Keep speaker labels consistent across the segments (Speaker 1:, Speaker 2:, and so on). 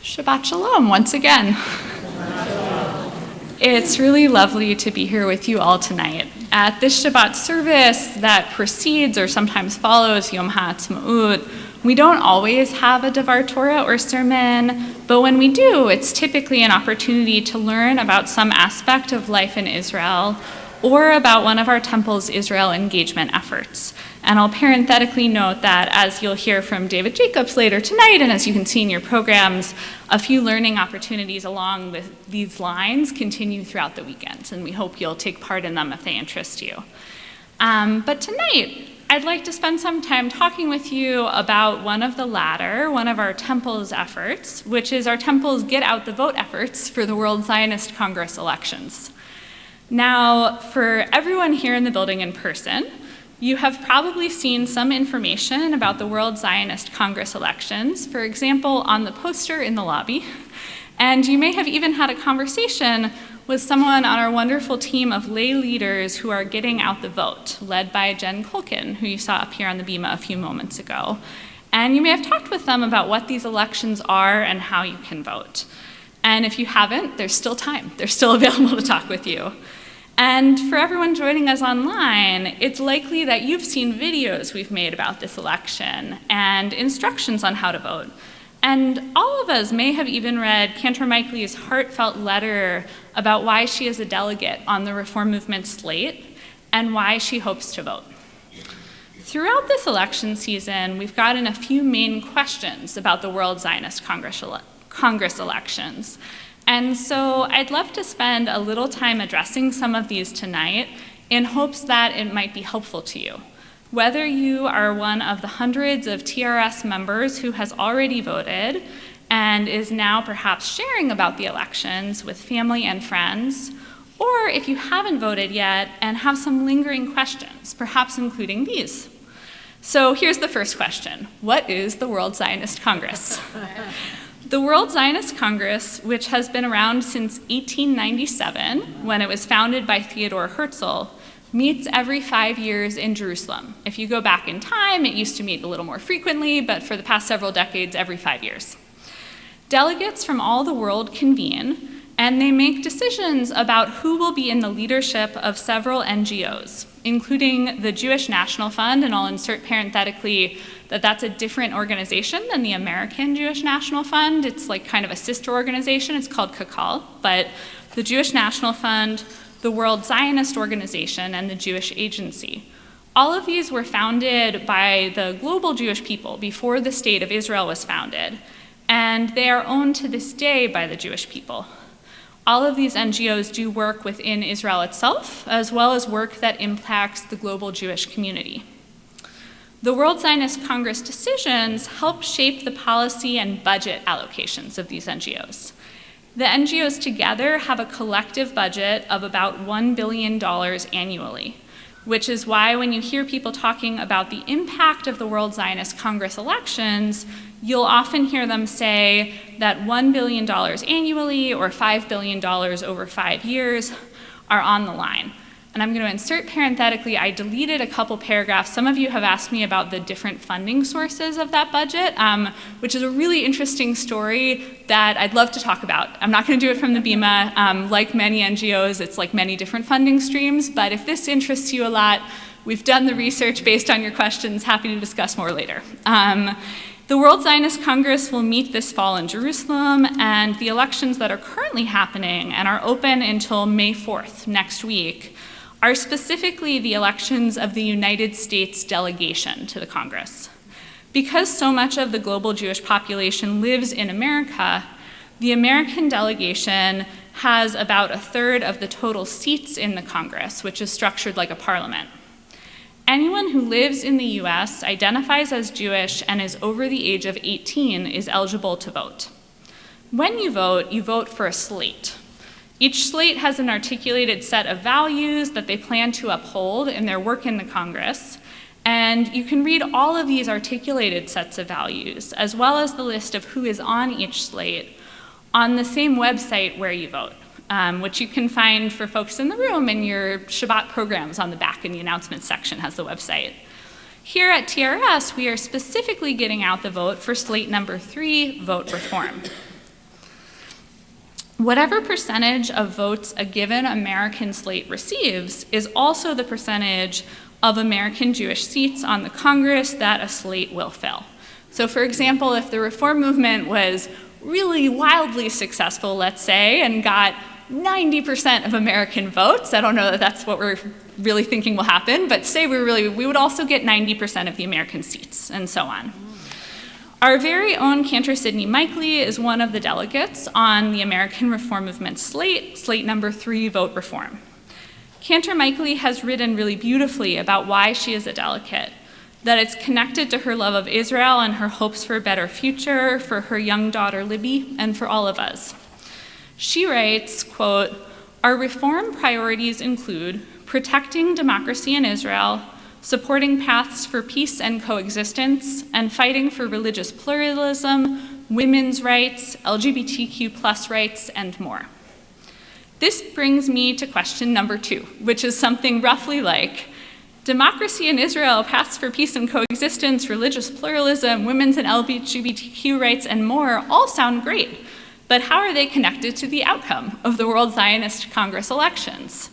Speaker 1: Shabbat Shalom once again. It's really lovely to be here with you all tonight. At this Shabbat service that precedes or sometimes follows Yom HaAtzmaut, we don't always have a Devar Torah or sermon, but when we do, it's typically an opportunity to learn about some aspect of life in Israel or about one of our temple's Israel engagement efforts. And I'll parenthetically note that, as you'll hear from David Jacobs later tonight, and as you can see in your programs, a few learning opportunities along these lines continue throughout the weekend, and we hope you'll take part in them if they interest you. But tonight, I'd like to spend some time talking with you about one of our temple's efforts, which is our temple's Get Out the Vote efforts for the World Zionist Congress elections. Now, for everyone here in the building in person, you have probably seen some information about the World Zionist Congress elections, for example, on the poster in the lobby. And you may have even had a conversation with someone on our wonderful team of lay leaders who are getting out the vote, led by Jen Kulkin, who you saw up here on the bima a few moments ago. And you may have talked with them about what these elections are and how you can vote. And if you haven't, there's still time. They're still available to talk with you. And for everyone joining us online, it's likely that you've seen videos we've made about this election and instructions on how to vote. And all of us may have even read Cantor Meikley's heartfelt letter about why she is a delegate on the Reform Movement slate and why she hopes to vote. Throughout this election season, we've gotten a few main questions about the World Zionist Congress elections. And so I'd love to spend a little time addressing some of these tonight in hopes that it might be helpful to you. Whether you are one of the hundreds of TRS members who has already voted and is now perhaps sharing about the elections with family and friends, or if you haven't voted yet and have some lingering questions, perhaps including these. So here's the first question. What is the World Zionist Congress? The World Zionist Congress, which has been around since 1897, when it was founded by Theodor Herzl, meets every 5 years in Jerusalem. If you go back in time, it used to meet a little more frequently, but for the past several decades, every 5 years. Delegates from all the world convene, and they make decisions about who will be in the leadership of several NGOs, including the Jewish National Fund, and I'll insert parenthetically that that's a different organization than the American Jewish National Fund. It's like kind of a sister organization. It's called Kakal, but the Jewish National Fund, the World Zionist Organization, and the Jewish Agency. All of these were founded by the global Jewish people before the State of Israel was founded, and they are owned to this day by the Jewish people. All of these NGOs do work within Israel itself, as well as work that impacts the global Jewish community. The World Zionist Congress decisions help shape the policy and budget allocations of these NGOs. The NGOs together have a collective budget of about $1 billion annually, which is why when you hear people talking about the impact of the World Zionist Congress elections, you'll often hear them say that $1 billion annually or $5 billion over 5 years are on the line. And I'm going to insert parenthetically, I deleted a couple paragraphs. Some of you have asked me about the different funding sources of that budget, which is a really interesting story that I'd love to talk about. I'm not going to do it from the bima. Like many NGOs, it's like many different funding streams, but if this interests you a lot, we've done the research based on your questions. Happy to discuss more later. The World Zionist Congress will meet this fall in Jerusalem, and the elections that are currently happening and are open until May 4th, next week, are specifically the elections of the United States delegation to the Congress. Because so much of the global Jewish population lives in America, the American delegation has about a third of the total seats in the Congress, which is structured like a parliament. Anyone who lives in the US, identifies as Jewish, and is over the age of 18 is eligible to vote. When you vote for a slate. Each slate has an articulated set of values that they plan to uphold in their work in the Congress, and you can read all of these articulated sets of values, as well as the list of who is on each slate, on the same website where you vote, which you can find for folks in the room in your Shabbat programs on the back in the announcements section has the website. Here at TRS, we are specifically getting out the vote for slate number 3, vote reform. Whatever percentage of votes a given American slate receives is also the percentage of American Jewish seats on the Congress that a slate will fill. So for example, if the reform movement was really wildly successful, let's say, and got 90% of American votes, I don't know that that's what we're really thinking will happen, but say we would also get 90% of the American seats, and so on. Our very own Cantor Sidney Mikely is one of the delegates on the American Reform Movement slate number 3, Vote Reform. Cantor Mikely has written really beautifully about why she is a delegate, that it's connected to her love of Israel and her hopes for a better future for her young daughter Libby and for all of us. She writes, quote, "Our reform priorities include protecting democracy in Israel, supporting paths for peace and coexistence, and fighting for religious pluralism, women's rights, LGBTQ+ rights, and more." This brings me to question number 2, which is something roughly like, democracy in Israel, paths for peace and coexistence, religious pluralism, women's and LGBTQ rights, and more all sound great, but how are they connected to the outcome of the World Zionist Congress elections?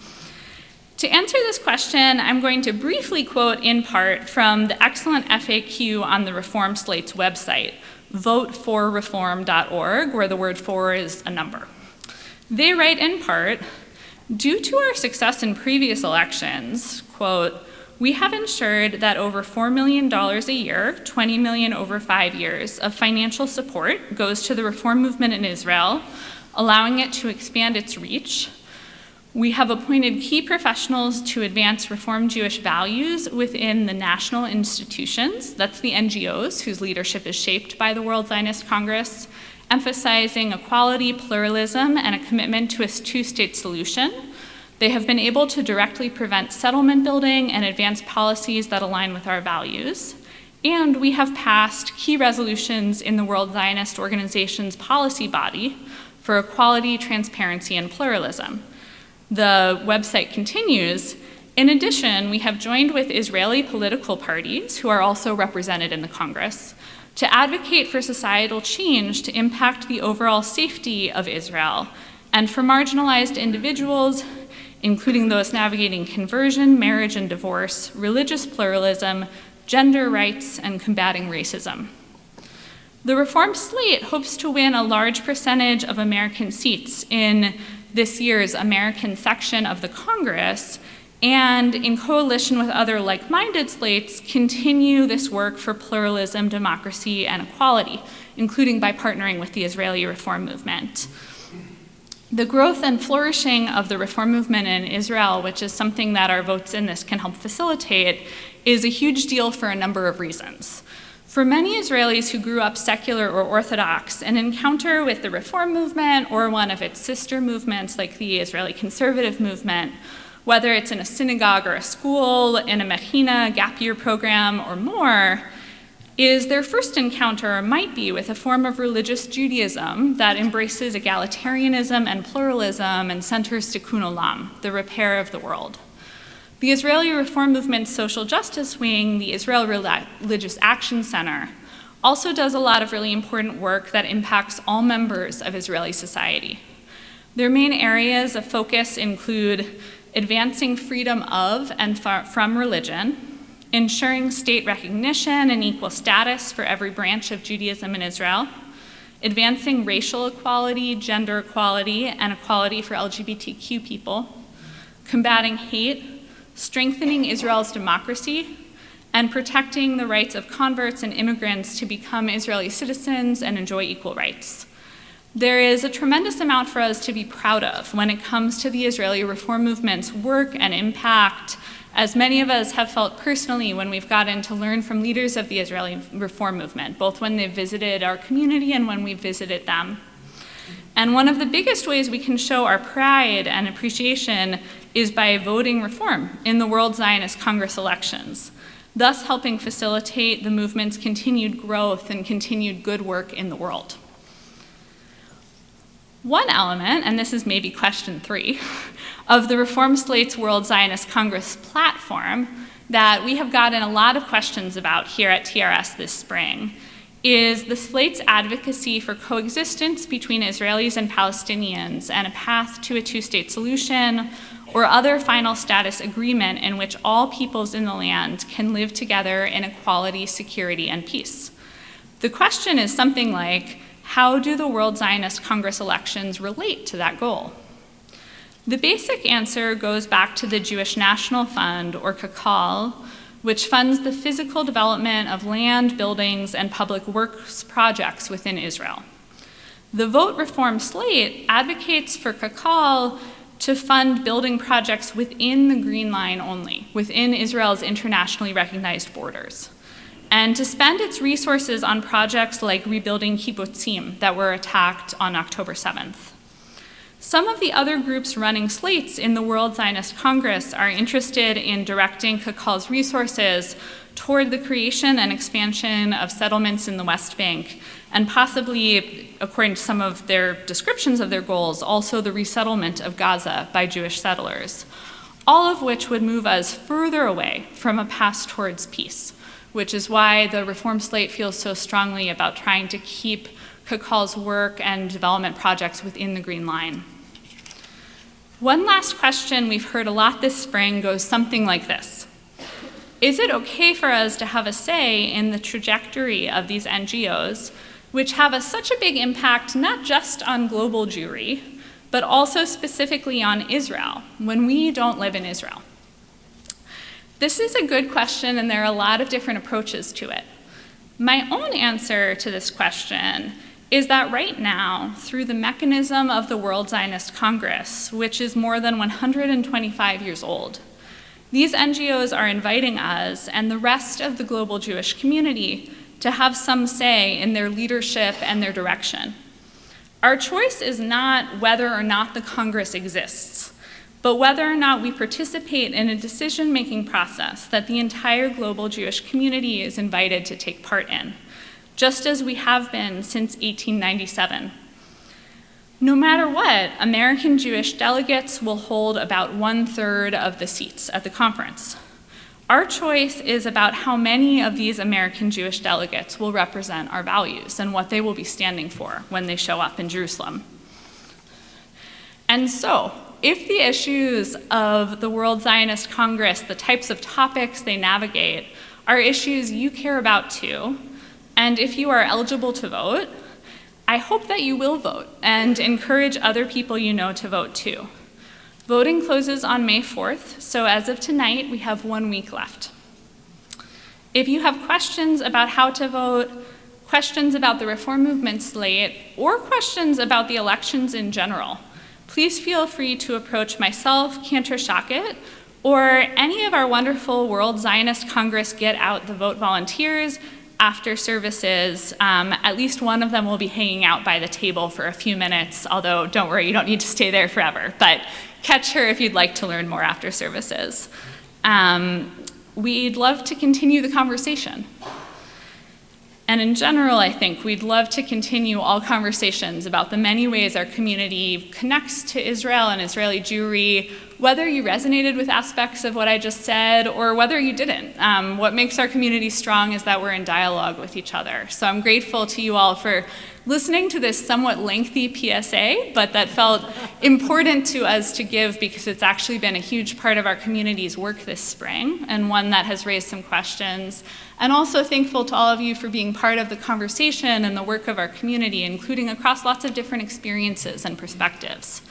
Speaker 1: To answer this question, I'm going to briefly quote in part from the excellent FAQ on the Reform Slate's website, voteforreform.org, where the word for is a number. They write in part, "Due to our success in previous elections," quote, "we have ensured that over $4 million a year, $20 million over 5 years, of financial support goes to the reform movement in Israel, allowing it to expand its reach. We have appointed key professionals to advance Reform Jewish values within the national institutions," that's the NGOs whose leadership is shaped by the World Zionist Congress, "emphasizing equality, pluralism, and a commitment to a two-state solution. They have been able to directly prevent settlement building and advance policies that align with our values. And we have passed key resolutions in the World Zionist Organization's policy body for equality, transparency, and pluralism." The website continues, "In addition, we have joined with Israeli political parties, who are also represented in the Congress, to advocate for societal change to impact the overall safety of Israel and for marginalized individuals, including those navigating conversion, marriage and divorce, religious pluralism, gender rights, and combating racism." The Reform Slate hopes to win a large percentage of American seats in this year's American section of the Congress, and in coalition with other like-minded slates, continue this work for pluralism, democracy, and equality, including by partnering with the Israeli reform movement. The growth and flourishing of the reform movement in Israel, which is something that our votes in this can help facilitate, is a huge deal for a number of reasons. For many Israelis who grew up secular or Orthodox, an encounter with the reform movement or one of its sister movements like the Israeli conservative movement, whether it's in a synagogue or a school, in a mechina, gap year program, or more, is their first encounter might be with a form of religious Judaism that embraces egalitarianism and pluralism and centers tikkun olam, the repair of the world. The Israeli Reform Movement's social justice wing, the Israel Religious Action Center, also does a lot of really important work that impacts all members of Israeli society. Their main areas of focus include advancing freedom of and from religion, ensuring state recognition and equal status for every branch of Judaism in Israel, advancing racial equality, gender equality, and equality for LGBTQ people, combating hate, strengthening Israel's democracy, and protecting the rights of converts and immigrants to become Israeli citizens and enjoy equal rights. There is a tremendous amount for us to be proud of when it comes to the Israeli reform movement's work and impact, as many of us have felt personally when we've gotten to learn from leaders of the Israeli reform movement, both when they've visited our community and when we've visited them. And one of the biggest ways we can show our pride and appreciation is by voting reform in the World Zionist Congress elections, thus helping facilitate the movement's continued growth and continued good work in the world. One element, and this is maybe question 3, of the Reform Slate's World Zionist Congress platform that we have gotten a lot of questions about here at TRS this spring is the slate's advocacy for coexistence between Israelis and Palestinians and a path to a two-state solution or other final status agreement in which all peoples in the land can live together in equality, security, and peace. The question is something like, how do the World Zionist Congress elections relate to that goal? The basic answer goes back to the Jewish National Fund, or Kakal, which funds the physical development of land, buildings, and public works projects within Israel. The Vote Reform slate advocates for Kakal to fund building projects within the Green Line only, within Israel's internationally recognized borders, and to spend its resources on projects like rebuilding kibbutzim that were attacked on October 7th. Some of the other groups running slates in the World Zionist Congress are interested in directing Kakal's resources toward the creation and expansion of settlements in the West Bank, and possibly, according to some of their descriptions of their goals, also the resettlement of Gaza by Jewish settlers, all of which would move us further away from a path towards peace, which is why the Reform Slate feels so strongly about trying to keep Kakal's work and development projects within the Green Line. One last question we've heard a lot this spring goes something like this. Is it okay for us to have a say in the trajectory of these NGOs, which have such a big impact not just on global Jewry, but also specifically on Israel, when we don't live in Israel? This is a good question, and there are a lot of different approaches to it. My own answer to this question is that right now, through the mechanism of the World Zionist Congress, which is more than 125 years old, these NGOs are inviting us and the rest of the global Jewish community to have some say in their leadership and their direction. Our choice is not whether or not the Congress exists, but whether or not we participate in a decision-making process that the entire global Jewish community is invited to take part in, just as we have been since 1897. No matter what, American Jewish delegates will hold about 1/3 of the seats at the conference. Our choice is about how many of these American Jewish delegates will represent our values and what they will be standing for when they show up in Jerusalem. And so, if the issues of the World Zionist Congress, the types of topics they navigate, are issues you care about too, and if you are eligible to vote, I hope that you will vote and encourage other people you know to vote too. Voting closes on May 4th, so as of tonight, we have 1 week left. If you have questions about how to vote, questions about the Reform Movement slate, or questions about the elections in general, please feel free to approach myself, Cantor Shackett, or any of our wonderful World Zionist Congress Get Out the Vote volunteers after services. At least one of them will be hanging out by the table for a few minutes, although don't worry, you don't need to stay there forever, but catch her if you'd like to learn more after services. We'd love to continue the conversation. And in general, I think we'd love to continue all conversations about the many ways our community connects to Israel and Israeli Jewry, whether you resonated with aspects of what I just said or whether you didn't. What makes our community strong is that we're in dialogue with each other. So I'm grateful to you all for listening to this somewhat lengthy PSA, but that felt important to us to give because it's actually been a huge part of our community's work this spring and one that has raised some questions. And also thankful to all of you for being part of the conversation and the work of our community, including across lots of different experiences and perspectives.